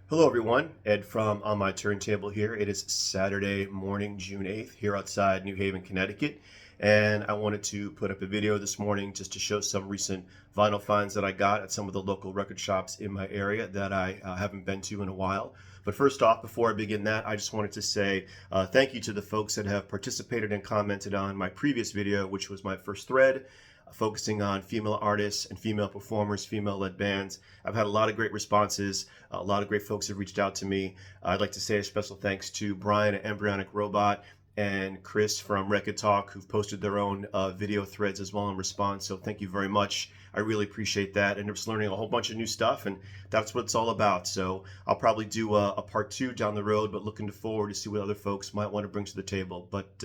Hello everyone, Ed from On My Turntable here. It is Saturday morning, June 8th, here outside New Haven, Connecticut. And I wanted to put up a video this morning just to show some recent vinyl finds that I got at some of the local record shops in my area that I haven't been to in a while. But first off, before I begin that, I just wanted to say thank you to the folks that have participated and commented on my previous video, which was my first thread, focusing on female artists and female performers, female-led bands. I've had a lot of great responses. A lot of great folks have reached out to me. I'd like to say a special thanks to Brian at Embryonic Robot and Chris from Record Talk, who've posted their own video threads as well in response. So thank you very much. I really appreciate that. And I'm just learning a whole bunch of new stuff, and that's what it's all about. So I'll probably do a part 2 down the road, but looking forward to see what other folks might want to bring to the table. But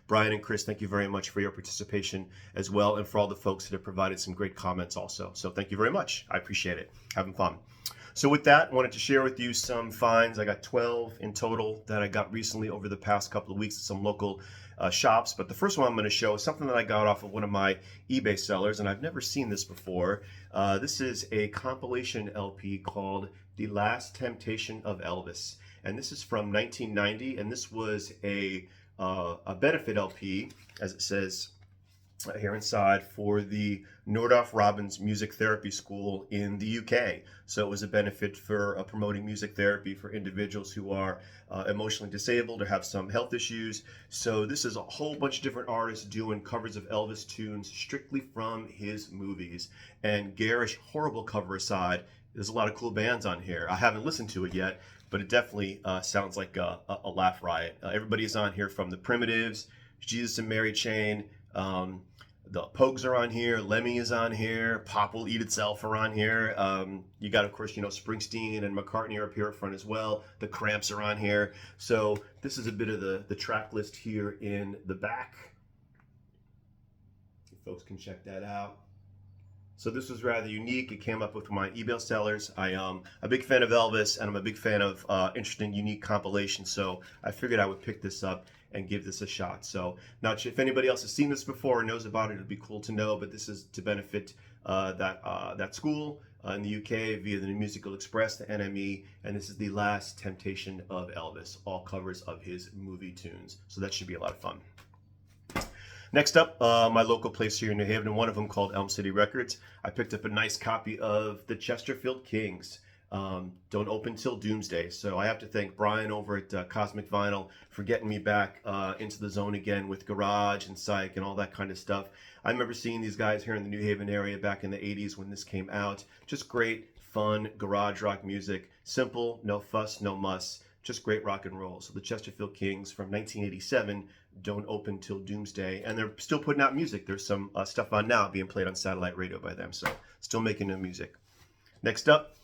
Brian and Chris, thank you very much for your participation as well, and for all the folks that have provided some great comments also. So thank you very much. I appreciate it. Having fun. So with that, I wanted to share with you some finds. I got 12 in total that I got recently over the past couple of weeks at some local shops. But the first one I'm going to show is something that I got off of one of my eBay sellers, and I've never seen this before. This is a compilation LP called The Last Temptation of Elvis. And this is from 1990, and this was a benefit LP, as it says here inside, for the Nordhoff Robbins Music Therapy School in the UK. So it was a benefit for promoting music therapy for individuals who are emotionally disabled or have some health issues. So this is a whole bunch of different artists doing covers of Elvis tunes strictly from his movies. And garish, horrible cover aside, there's a lot of cool bands on here. I haven't listened to it yet, but it definitely sounds like a laugh riot. Everybody's on here, from the Primitives, Jesus and Mary Chain, the Pogues are on here, Lemmy is on here, Pop Will Eat Itself are on here. You got, of course, Springsteen and McCartney are up here up front as well. The Cramps are on here. So this is a bit of the track list here in the back. You folks can check that out. So this was rather unique. It came up with my eBay sellers. I am a big fan of Elvis, and I'm a big fan of interesting, unique compilations. So I figured I would pick this up and give this a shot. So not sure if anybody else has seen this before or knows about it. It'd be cool to know. But this is to benefit that school in the UK via the New Musical Express, the NME, and this is The Last Temptation of Elvis, all covers of his movie tunes. So that should be a lot of fun. Next up, my local place here in New Haven, and one of them called Elm City Records. I picked up a nice copy of the Chesterfield Kings. Don't open till Doomsday. So I have to thank Brian over at Cosmic Vinyl for getting me back into the zone again with Garage and Psych and all that kind of stuff. I remember seeing these guys here in the New Haven area back in the 80s when this came out. Just great, fun, garage rock music. Simple, no fuss, no muss. Just great rock and roll. So the Chesterfield Kings from 1987, don't open till Doomsday. And they're still putting out music. There's some stuff on now being played on satellite radio by them. So still making new music. Next up,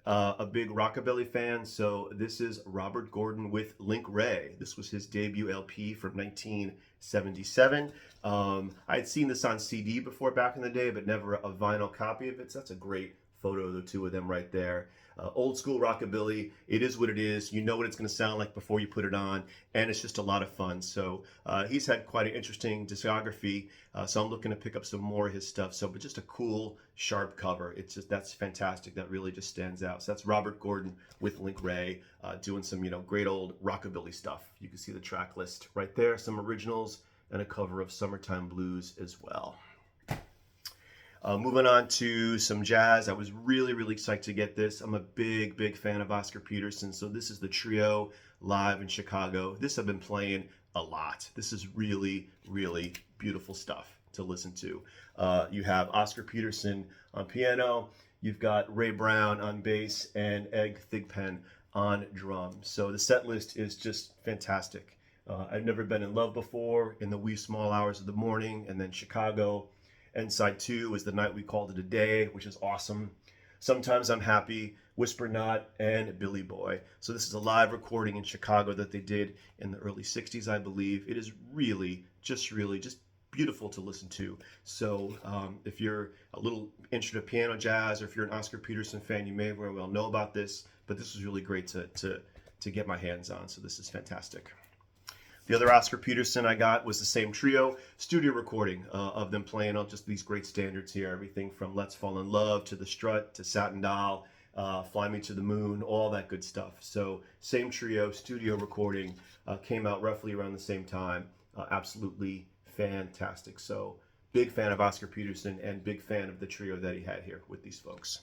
a big rockabilly fan. So this is Robert Gordon with Link Wray. This was his debut LP from 1977. I had seen this on CD before back in the day, but never a vinyl copy of it. So that's a great photo of the two of them right there. Old school rockabilly. It is what it is. You know what it's going to sound like before you put it on, and it's just a lot of fun. So he's had quite an interesting discography. So I'm looking to pick up some more of his stuff. So, but just a cool, sharp cover. It's just, that's fantastic. That really just stands out. So that's Robert Gordon with Link Wray doing some, great old rockabilly stuff. You can see the track list right there. Some originals and a cover of Summertime Blues as well. Moving on to some jazz. I was really, really psyched to get this. I'm a big, big fan of Oscar Peterson. So this is the Trio live in Chicago. This I've been playing a lot. This is really, really beautiful stuff to listen to. You have Oscar Peterson on piano. You've got Ray Brown on bass and Eg Thigpen on drums. So the set list is just fantastic. I've never been in love before, In the Wee Small Hours of the Morning, and then Chicago. And side 2 is The Night We Called It a Day, which is awesome. Sometimes I'm Happy, Whisper Not, and Billy Boy. So this is a live recording in Chicago that they did in the early 60s, I believe. It is really just beautiful to listen to. So if you're a little interested in piano jazz, or if you're an Oscar Peterson fan, you may very well know about this. But this was really great to get my hands on. So this is fantastic. The other Oscar Peterson I got was the same Trio studio recording of them playing on just these great standards here. Everything from Let's Fall in Love to The Strut to Satin Doll. Fly Me to the Moon, all that good stuff. So same trio, studio recording, came out roughly around the same time. Absolutely fantastic. So big fan of Oscar Peterson and big fan of the trio that he had here with these folks.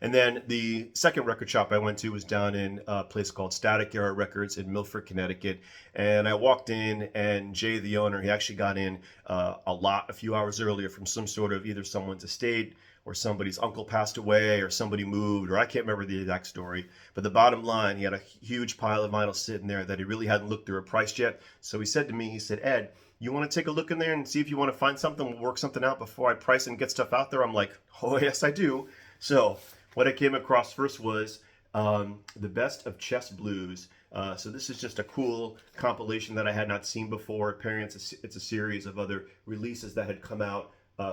And then the second record shop I went to was down in a place called Static Era Records in Milford, Connecticut. And I walked in, and Jay, the owner, he actually got in a few hours earlier from some sort of either someone's estate or somebody's uncle passed away or somebody moved, or I can't remember the exact story. But the bottom line, he had a huge pile of vinyl sitting there that he really hadn't looked through or priced yet. So he said to me, he said, Ed, you want to take a look in there and see if you want to find something, we'll work something out before I price and get stuff out there? I'm like, oh, yes, I do. So what I came across first was the Best of Chess Blues. So this is just a cool compilation that I had not seen before. Apparently it's a series of other releases that had come out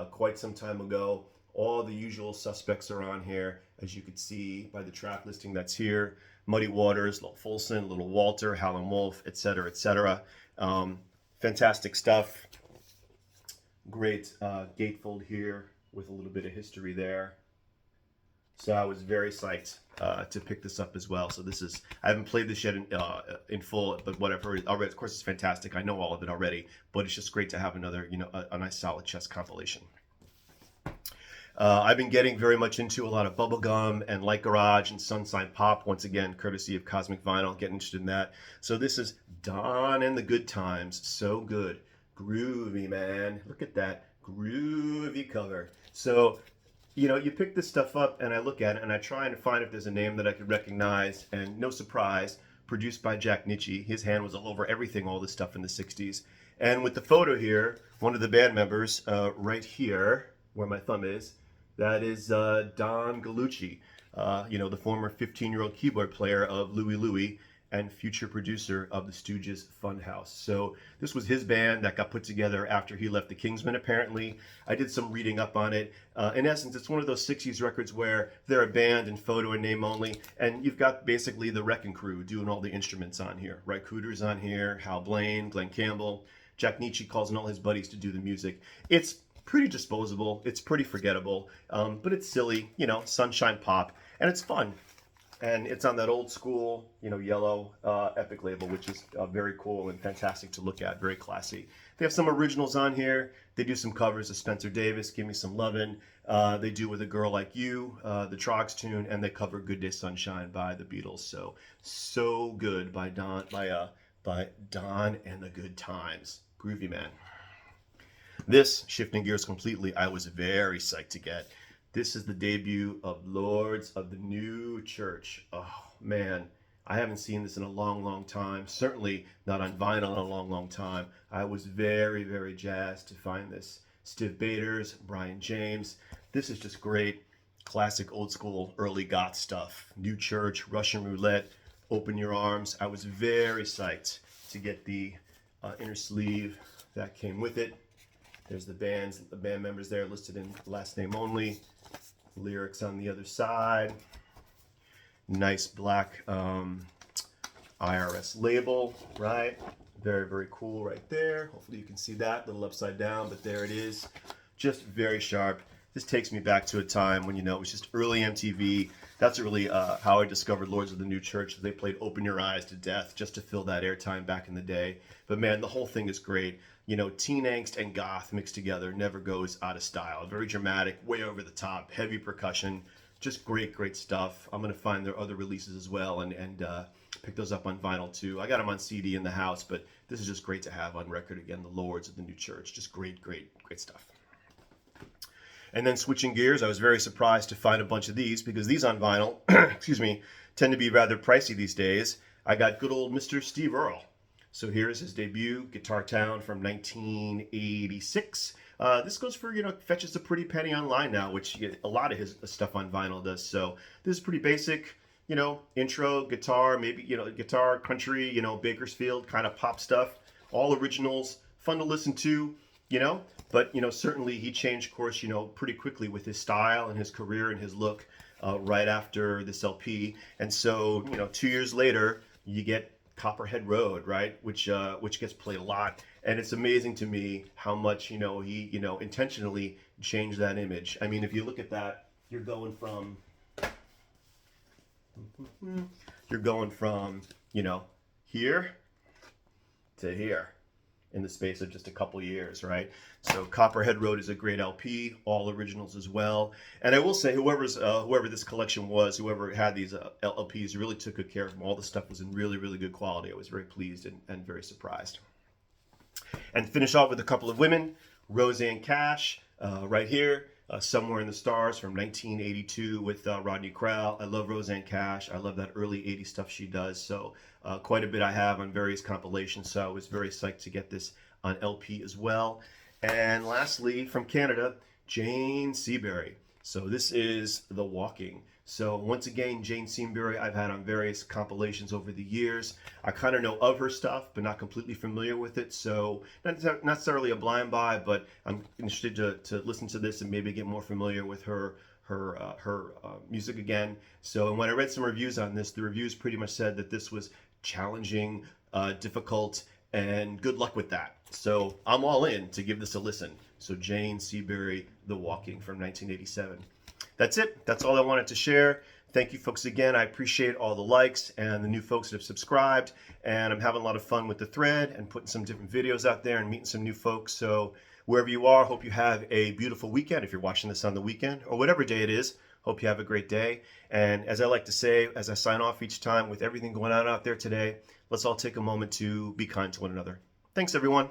quite some time ago. All the usual suspects are on here, as you can see by the track listing that's here. Muddy Waters, Little Folsom, Little Walter, Howlin' Wolf, etc., etc. Fantastic stuff. Great gatefold here with a little bit of history there. So I was very psyched to pick this up as well. So this is, I haven't played this yet in full, but what I've heard already, of course, it's fantastic. I know all of it already, but it's just great to have another, a nice solid chess compilation. I've been getting very much into a lot of bubblegum and light garage and sunshine pop, once again, courtesy of Cosmic Vinyl, getting interested in that. So this is Don and the Good Times. So good. Groovy, man. Look at that groovy cover. So, you pick this stuff up and I look at it and I try and find if there's a name that I could recognize, and no surprise, produced by Jack Nitzsche. His hand was all over everything, all this stuff in the 60s. And with the photo here, one of the band members right here, where my thumb is, that is Don Gallucci, the former 15-year-old keyboard player of Louie Louie and future producer of the Stooges Funhouse. So this was his band that got put together after he left the Kingsmen, apparently. I did some reading up on it. In essence, it's one of those 60s records where they're a band in photo and name only, and you've got basically the Wrecking Crew doing all the instruments on here. Right, Cooter's on here, Hal Blaine, Glenn Campbell. Jack Nitzsche calls in all his buddies to do the music. It's pretty disposable, it's pretty forgettable, but it's silly, sunshine pop, and it's fun. And it's on that old school, yellow Epic label, which is very cool and fantastic to look at, very classy. They have some originals on here. They do some covers of Spencer Davis, Give Me Some Lovin'. They do With a Girl Like You, the Trogs tune, and they cover Good Day Sunshine by the Beatles. So good by Don and the Good Times. Groovy, man. This, shifting gears completely, I was very psyched to get. This is the debut of Lords of the New Church. Oh, man, I haven't seen this in a long, long time. Certainly not on vinyl in a long, long time. I was very, very jazzed to find this. Stiv Bators, Brian James. This is just great. Classic, old school, early goth stuff. New Church, Russian Roulette, Open Your Arms. I was very psyched to get the inner sleeve that came with it. There's the band members there listed in last name only. Lyrics on the other side. Nice black IRS label, right? Very, very cool right there. Hopefully you can see that, a little upside down, but there it is. Just very sharp. This takes me back to a time when, it was just early MTV. That's really how I discovered Lords of the New Church. They played Open Your Eyes to death just to fill that airtime back in the day. But man, the whole thing is great. Teen angst and goth mixed together never goes out of style. Very dramatic, way over the top, heavy percussion. Just great, great stuff. I'm going to find their other releases as well and pick those up on vinyl too. I got them on CD in the house, but this is just great to have on record again, the Lords of the New Church. Just great, great, great stuff. And then switching gears, I was very surprised to find a bunch of these because these on vinyl, excuse me, tend to be rather pricey these days. I got good old Mr. Steve Earle. So here's his debut, Guitar Town from 1986. This goes for, fetches a pretty penny online now, which a lot of his stuff on vinyl does. So this is pretty basic, intro, guitar, maybe, guitar, country, Bakersfield kind of pop stuff. All originals, fun to listen to, But, certainly he changed course, pretty quickly with his style and his career and his look right after this LP. And so, 2 years later, you get Copperhead Road, right? Which gets played a lot. And it's amazing to me how much, he, intentionally changed that image. I mean, if you look at that, you're going from, you're going from, here to here in the space of just a couple years, right? So Copperhead Road is a great LP, all originals as well. And I will say, whoever this collection was, whoever had these LPs, really took good care of them. All the stuff was in really, really good quality. I was very pleased and very surprised. And finish off with a couple of women, Roseanne Cash, right here. Somewhere in the Stars from 1982 with Rodney Crowell. I love Roseanne Cash. I love that early 80s stuff she does. So quite a bit I have on various compilations. So I was very psyched to get this on LP as well. And lastly, from Canada, Jane Seabury. So this is The Walking. So once again, Jane Seabury I've had on various compilations over the years. I kind of know of her stuff, but not completely familiar with it. So not necessarily a blind buy, but I'm interested to listen to this and maybe get more familiar with her music again. So and when I read some reviews on this, the reviews pretty much said that this was challenging, difficult, and good luck with that. So I'm all in to give this a listen. So Jane Seabury, The Walking from 1987. That's it. That's all I wanted to share. Thank you folks again. I appreciate all the likes and the new folks that have subscribed. And I'm having a lot of fun with the thread and putting some different videos out there and meeting some new folks. So wherever you are, hope you have a beautiful weekend. If you're watching this on the weekend or whatever day it is, hope you have a great day. And as I like to say, as I sign off each time with everything going on out there today, let's all take a moment to be kind to one another. Thanks, everyone.